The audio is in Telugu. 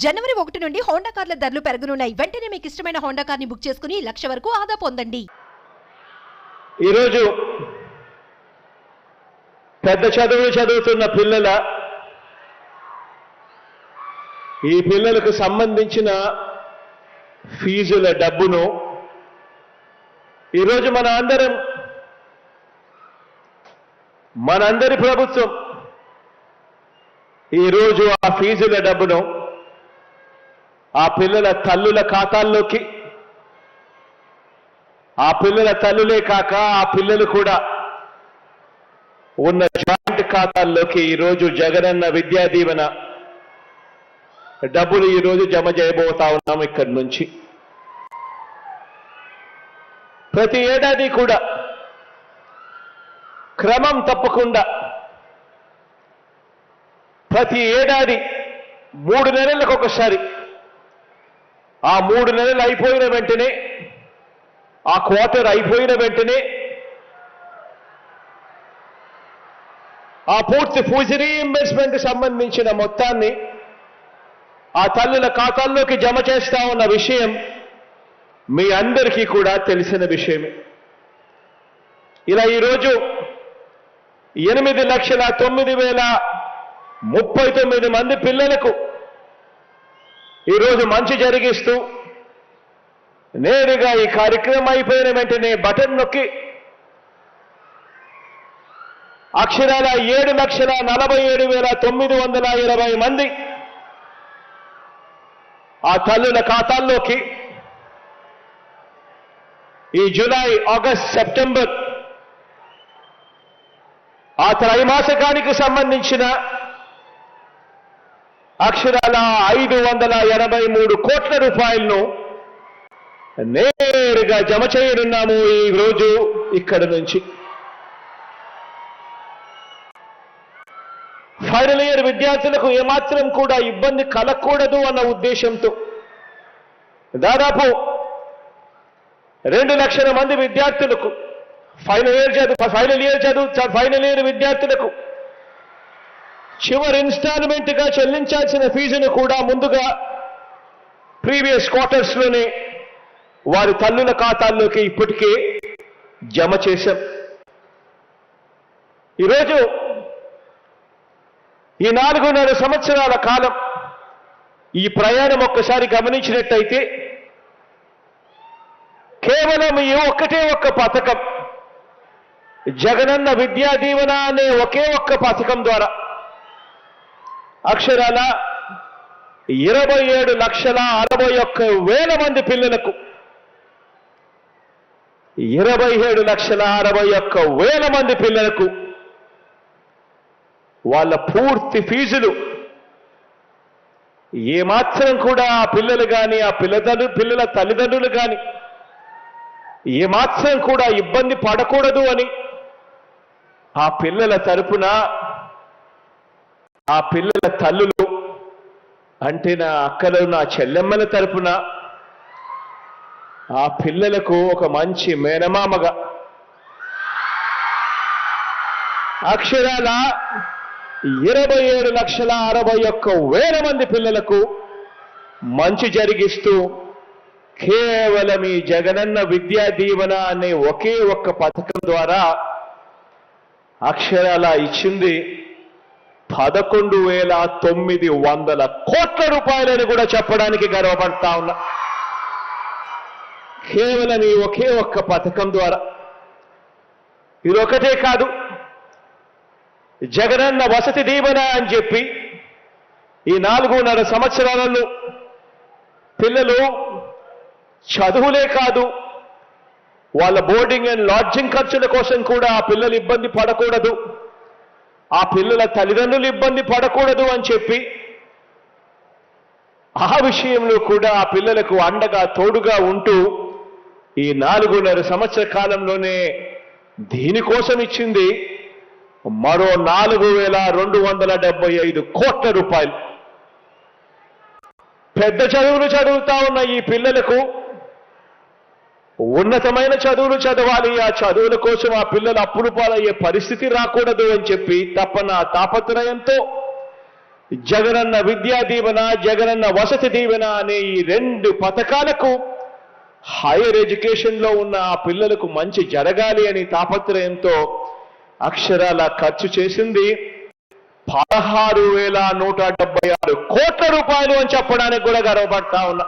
జనవరి 1 నుండి హోండా కార్ల ధరలు పెరగనున్నాయి. వెంటనే మీకు ఇష్టమైన హోండా కార్ని బుక్ చేసుకుని 1,00,000 వరకు ఆదా పొందండి. ఈరోజు పెద్ద చదువులు చదువుతున్న ఈ పిల్లలకు సంబంధించిన ఫీజుల డబ్బును ఈరోజు మనందరి ప్రభుత్వం ఈరోజు ఆ ఫీజుల డబ్బును ఆ పిల్లల తల్లుల ఖాతాల్లోకి, ఆ పిల్లల తల్లులే కాక ఆ పిల్లలు కూడా ఉన్న జాయింట్ ఖాతాల్లోకి ఈరోజు జగనన్న విద్యా దీవెన డబ్బులు ఈరోజు జమ చేయబోతా ఉన్నాం. ఇక్కడి నుంచి ప్రతి ఏడాది కూడా క్రమం తప్పకుండా ప్రతి ఏడాది 3 నెలలకు ఒకసారి, ఆ 3 నెలలు అయిపోయిన వెంటనే, ఆ క్వార్టర్ అయిపోయిన వెంటనే ఆ పూర్తి ఫీజు రీయింబర్స్మెంట్ సంబంధించిన మొత్తాన్ని ఆ తల్లుల ఖాతాల్లోకి జమ చేస్తా ఉన్న విషయం మీ అందరికీ కూడా తెలిసిన విషయమే. ఇలా ఈరోజు 8,09,039 మంది పిల్లలకు ఈరోజు మంచి జరిగిస్తూ నేరుగా ఈ కార్యక్రమం అయిపోయిన వెంటనే బటన్ నొక్కి అక్షరాల 7,47,920 మంది ఆ తల్లుల ఖాతాల్లోకి ఈ జూలై, ఆగస్ట్, సెప్టెంబర్ ఆ త్రైమాసికానికి సంబంధించిన అక్షరాల 583 కోట్ల రూపాయలను నేరుగా జమ చేయనున్నాము ఈ రోజు ఇక్కడి నుంచి. ఫైనల్ ఇయర్ విద్యార్థులకు ఏమాత్రం కూడా ఇబ్బంది కలగకూడదు అన్న ఉద్దేశంతో దాదాపు 2 లక్షల మంది విద్యార్థులకు ఫైనల్ ఇయర్ విద్యార్థులకు చివరి ఇన్స్టాల్మెంట్ గా చెల్లించాల్సిన ఫీజును కూడా ముందుగా ప్రీవియస్ క్వార్టర్స్ లోనే వారి తల్లుల ఖాతాల్లోకి ఇప్పటికే జమ చేశాం. ఈరోజు ఈ 4.5 సంవత్సరాల కాలం ఈ ప్రయాణం ఒక్కసారి గమనించినట్టయితే కేవలం ఈ ఒక్కటే ఒక్క పథకం, జగనన్న విద్యా దీవెన అనే ఒకే ఒక్క పథకం ద్వారా అక్షరాల 27,61,000 మంది పిల్లలకు 27,61,000 మంది పిల్లలకు వాళ్ళ పూర్తి ఫీజులు ఏమాత్రం కూడా ఆ పిల్లలు కానీ ఆ పిల్లల తల్లిదండ్రులు కానీ ఏమాత్రం కూడా ఇబ్బంది పడకూడదు అని ఆ పిల్లల తరపున ఆ పిల్లల తల్లులు అంటే నా అక్కలు, నా చెల్లెమ్మల తరపున ఆ పిల్లలకు ఒక మంచి మేనమామగా అక్షరాల 27,61,000 మంది పిల్లలకు మంచి జరిగిస్తూ కేవలం ఈ జగనన్న విద్యా దీవెన అనే ఒకే ఒక్క పథకం ద్వారా అక్షరాల ఇచ్చింది 11,900 కోట్ల రూపాయలని కూడా చెప్పడానికి గర్వపడతా ఉన్నా. కేవలం ఈ ఒకే ఒక్క పథకం ద్వారా. ఇది ఒకటే కాదు, జగనన్న వసతి దీవెన అని చెప్పి ఈ 4.5 సంవత్సరాలలో పిల్లలు చదువులే కాదు, వాళ్ళ బోర్డింగ్ అండ్ లాడ్జింగ్ ఖర్చుల కోసం కూడా ఆ పిల్లలు ఇబ్బంది పడకూడదు, ఆ పిల్లల తల్లిదండ్రులు ఇబ్బంది పడకూడదు అని చెప్పి ఆ విషయంలో కూడా ఆ పిల్లలకు అండగా తోడుగా ఉంటూ ఈ 4.5 సంవత్సర కాలంలోనే దీనికోసం ఇచ్చింది మరో 4,275 కోట్ల రూపాయలు. పెద్ద చదువులు చదువుతా ఉన్న ఈ పిల్లలకు ఉన్నతమైన చదువులు చదవాలి, ఆ చదువుల కోసం ఆ పిల్లలు అప్పులు పాలయ్యే పరిస్థితి రాకూడదు అని చెప్పి తాపత్రయంతో జగనన్న విద్యా దీవెన, జగనన్న వసతి దీవెన అనే ఈ 2 పథకాలకు హైయర్ ఎడ్యుకేషన్లో ఉన్న ఆ పిల్లలకు మంచి జరగాలి అని తాపత్రయంతో అక్షరాల ఖర్చు చేసింది 16,176 కోట్ల రూపాయలు అని చెప్పడానికి కూడా గర్వపడతా ఉన్నా.